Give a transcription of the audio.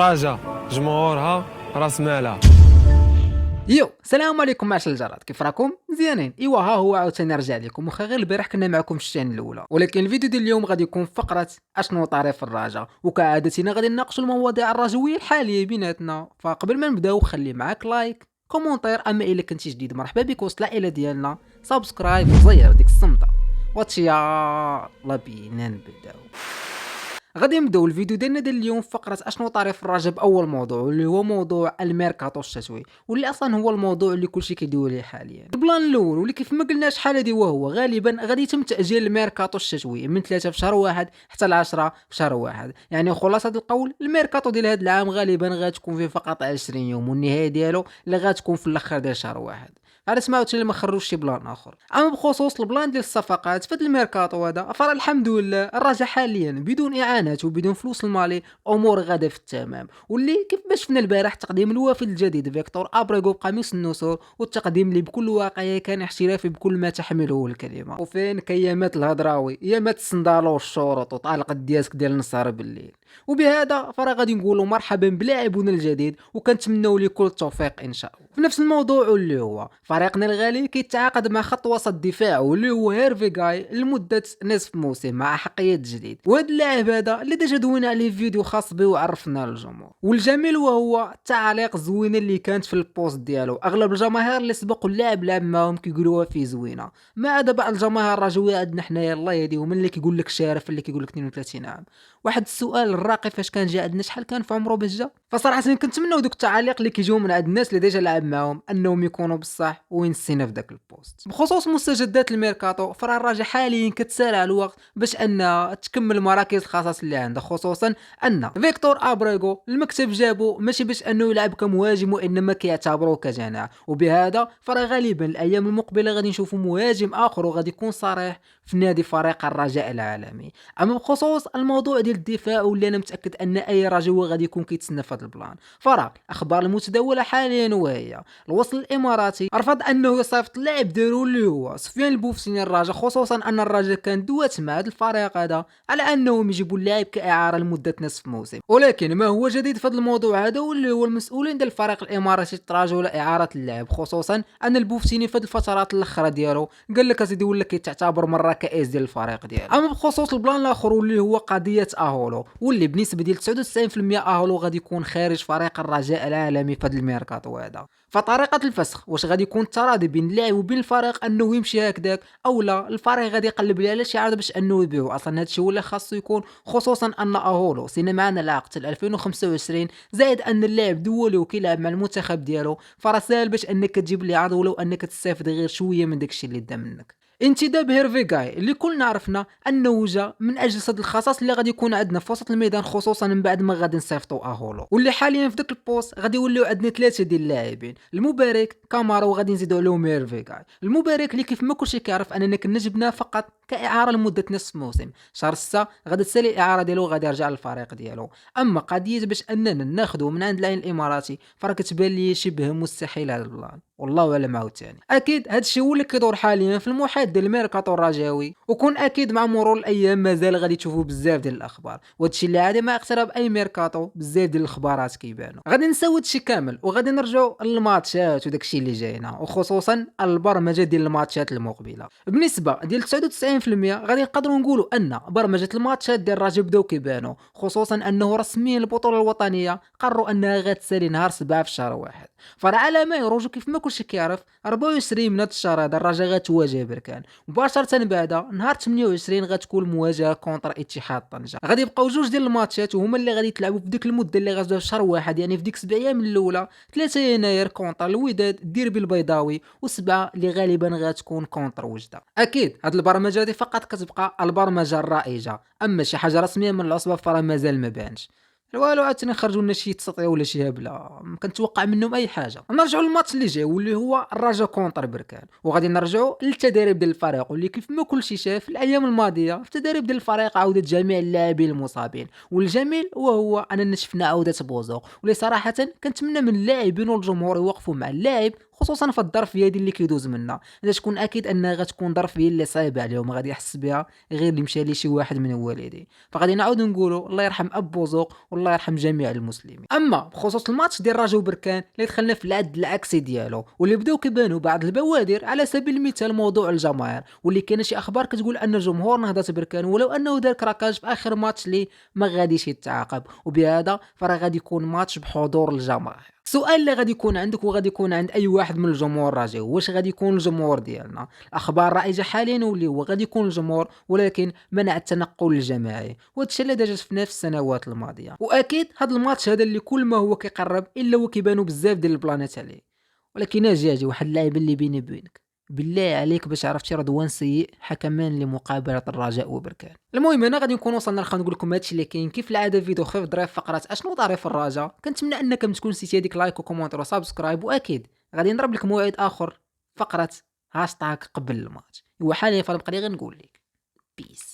الرجاء جمهورها راس مالها. يو السلام عليكم معشر الجراد، كيف راكم؟ مزيانين. ايوا ها هو عاوتاني رجع لكم. واخا غير البارح كنا معكم في الشان الاولى، ولكن الفيديو ديال اليوم غادي يكون فقره اشنو طاري في الرجاء، وكعادتنا غادي نناقشوا المواضيع الرجويه الحاليه بيناتنا. فقبل ما نبداو خلي معاك لايك كومونتير، اما الا كنتي جديد مرحبا بك وسط العائله ديالنا، سبسكرايب وزير ديك الصمته واتش يلا بينا نبداو. غادي نبداو الفيديو ديالنا ديال اليوم في فقره اشنو طاري في الرجاء باول موضوع، واللي هو موضوع الميركاتو الشتوي، واللي اصلا هو الموضوع اللي كلشي كيدوي عليه حاليا. البلان الاول واللي كيف ما قلنا شحال هادي، وهو غالبا غادي يتم تاجيل الميركاتو الشتوي من 3 في شهر واحد حتى ل 10 في شهر واحد. يعني خلاصه القول الميركاتو ديال هذا العام غالبا غتكون فيه فقط 20 يوم، والنهايه ديالو اللي غتكون في الاخر ديال شهر واحد. هذا سمعت اللي ما خروش شي بلان اخر. اما بخصوص البلان ديال الصفقات في هذا الميركاتو هذا، فرا الحمد لله الرجاء حاليا بدون اعانات وبدون فلوس المالي امور غاده في التمام، واللي كيف ما شفنا البارح تقديم الوافد الجديد فيكتور ابريغو بقميص النسور، والتقديم اللي بكل واقعيه كان احترافي بكل ما تحمله الكلمه. وفين كيامات الهضراوي يامات الصندالو والشروط وطالق الدياسك ديال النصار بالليل. وبهذا فرا غادي نقولوا مرحبا بلاعبنا الجديد، وكنتمنوا ليه كل التوفيق ان شاء الله. في نفس الموضوع اللي هو فريقنا الغالي كيتعاقد مع خط وسط دفاع واللي هو هيرفي غاي لمده نصف موسم مع حقيه جديد، وهذا اللاعب هذا اللي ديجا دوينا عليه فيديو خاص به وعرفنا للجمهور. والجميل وهو التعاليق الزوينه اللي كانت في البوست ديالو. اغلب الجماهير اللي سبقوا اللاعب لعب معاهم كيقولوها فيه زوينه، ما عدا بعض الجماهير الرجويه عندنا حنايا الله يهديهم، اللي كيقول لك شارف، اللي كيقول لك 32 عام. واحد السؤال الراقي، فاش كان جا عندنا شحال كان في عمره باش جا؟ فصراحه كنتمناو دوك التعاليق اللي كيجيو من عند الناس اللي ديجا لعب معاهم انهم يكونوا بصح وينسينا في داك البوست. بخصوص مستجدات الميركاتو، فرا الراجل حاليا كتسارع الوقت باش ان تكمل مراكز الخصاص اللي عنده، خصوصا ان فيكتور ابريغو المكتب جابو ماشي باش انه يلعب كمهاجم، وانما كيعتبروه كجناح. وبهذا فرا غالبا الايام المقبله غادي نشوفوا مهاجم اخر، وغادي يكون صريح في نادي فريق الرجاء العالمي. اما بخصوص الموضوع ديال الدفاع، واللي انا متاكد ان اي رجوي غادي يكون كيتسنى في هذا البلان، فرا الاخبار المتداوله حاليا وهي الوصل الاماراتي رفض انه يصيفط اللاعب ديالو اللي هو سفيان البوفسيني الرجاء، خصوصا ان الرجاء كان دوات مع هذا الفريق هذا على انهم يجيبوا اللاعب كاعاره لمده نصف موسم. ولكن ما هو جديد في هذا الموضوع هذا، واللي هو المسؤولين ديال الفريق الاماراتي تراجعوا لاعاره اللاعب، خصوصا ان البوفسيني في هذه الفترات الاخيره ديالو قال لك اسيدي ولا كيتعتبر مره كاس ديال الفريق ديالو. اما بخصوص البلان الاخر واللي هو قضيه اهولو، واللي بنسبه ديال 99% اهولو غادي يكون خارج فريق الرجاء العالمي في هذا الميركاتو هذا. فطريقه الفسخ واش غادي يكون التراضي بين اللاعب وبين الفريق انه يمشي هكذاك، او لا الفريق غادي يقلب ليه على شي عرض باش انه يبيعو؟ اصلا هادشي هو اللي خاصو يكون، خصوصا ان اهولو سينا معنا العقد حتى 2025، زائد ان اللاعب دولي وكيلعب مع المنتخب ديالو، فراه ساهل باش انك تجيب لي عرض ولو انك تستافد غير شويه من داكشي اللي دا منك. انتداب هيرفي غاي اللي كلنا عرفنا انه جا من اجل سد الخصاص اللي غادي يكون عندنا في وسط الميدان، خصوصا من بعد ما غادي نصيفطوا اهولو، واللي حاليا في داك البوست غادي يوليو عندنا 3 ديال اللاعبين، المبارك كامارا، وغادي نزيدوا عليهم هيرفي غاي. المبارك اللي كيف ما كلشي كيعرف اننا كنا جبناه فقط كاعاره لمده نصف موسم، شهر 6 غادي تسالي الاعاره ديالو وغادي يرجع للفريق ديالو. اما قضيه باش اننا ناخذه من عند العين الاماراتي فراه كتبان لي شبه مستحيل هذا البلان، والله اعلم. عاوتاني اكيد هادشي هو اللي كيدور حاليا في المحيط ديال الميركاتو الرجاوي، وكون اكيد مع مرور الايام مازال غادي تشوفوا بزاف ديال الاخبار، وهادشي اللي عادي مع اقتراب اي ميركاتو بزاف ديال الاخبارات كيبانوا. غادي نساو هادشي كامل وغادي نرجعوا للماتشات وداكشي اللي جاينا، وخصوصا البرمجه ديال الماتشات المقبله. بنسبه ديال 99% غادي نقدروا نقولوا ان برمجه الماتشات ديال الرجاء بداو كيبانوا، خصوصا انه رسميا البطوله الوطنيه قرروا انها غتسالي نهار 7 في شهر واحد. فعلى ما يروج كيف ما كلشي كيعرف 24 من هذا الشهر هذا الرجاء غتواجه بركان، مباشره بعدا نهار 28 غتكون المواجهه كونتر اتحاد طنجه. غادي يبقاو جوج ديال الماتشات وهما اللي غادي يتلعبوا في ديك المده اللي غتبدا في شهر واحد، يعني في ديك 7 ايام الاولى. 3 يناير كونتر الوداد الديربي البيضاوي، و7 اللي غالبا غتكون كونتر وجده. اكيد هاد البرمجه هذه فقط كتبقى البرمجه الرائجه، اما شي حاجه رسميه من العصبه فراه مازال ما بانش والو. عاوتاني خرجوا لنا شي تسطيع ولا شي هبله، ما كنتوقع منهم اي حاجه. نرجعوا للماتش اللي جاي واللي هو الرجاء كونتر بركان، وغادي نرجعوا للتدريب ديال الفريق، واللي كيف ما كلشي شاف الايام الماضيه في التدريب ديال الفريق عوده جميع اللاعبين المصابين. والجميل وهو اننا شفنا عوده بوزوق، واللي صراحه كنتمنى من اللاعبين والجمهور يوقفوا مع اللاعب، خصوصا في الظرف هذه اللي كيدوز منها، غادي تكون اكيد انها غتكون ظرف هي اللي صعيبه عليه وما غادي يحس بها غير اللي مشى ليه شي واحد من والديه. فغادي نعاودوا نقولوا الله يرحم اب بوزوق والله يرحم جميع المسلمين. اما بخصوص الماتش ديال الرجا وبركان اللي دخلنا في العد العكسي ديالو واللي بداو كيبانوا بعض البوادر، على سبيل المثال موضوع الجماهير، واللي كاينه شي اخبار كتقول ان جمهور نهضه بركان ولو انه دار كراكاج في اخر ماتش لي ما غاديش يتعاقب، وبهذا فراه غادي يكون ماتش بحضور الجماهير. السؤال اللي غادي يكون عندك وغادي يكون عند اي واحد من الجمهور راجع، واش غادي يكون الجمهور ديالنا؟ الاخبار رائجه حاليا واللي هو غادي يكون الجمهور ولكن منع التنقل الجماعي، وهذا الشيء اللي ديجا شفناه في السنوات الماضيه. واكيد هذا الماتش هذا اللي كل ما هو كيقرب الا هو كيبانوا بزاف ديال البلانيت عليه. ولكن اجي واحد اللاعب اللي بيني وبينك، بالله عليك باش عرفتي رضوان سيء حكمان لمقابله الرجاء وبركان. المهم هنا غادي نكون وصلنا خلينا نقول لكم هادشي اللي كاين كيف العاده. فيديو خفيف ظريف فقره اشنو طاري في الرجاء. كنتمنى انكم تكون نسيتي هذيك لايك وكومونتير وسبسكرايب، واكيد غادي نضرب لك موعد اخر فقره هاشتاغ قبل الماتش. وحاليا فنبقى لي غير نقول لك بيس.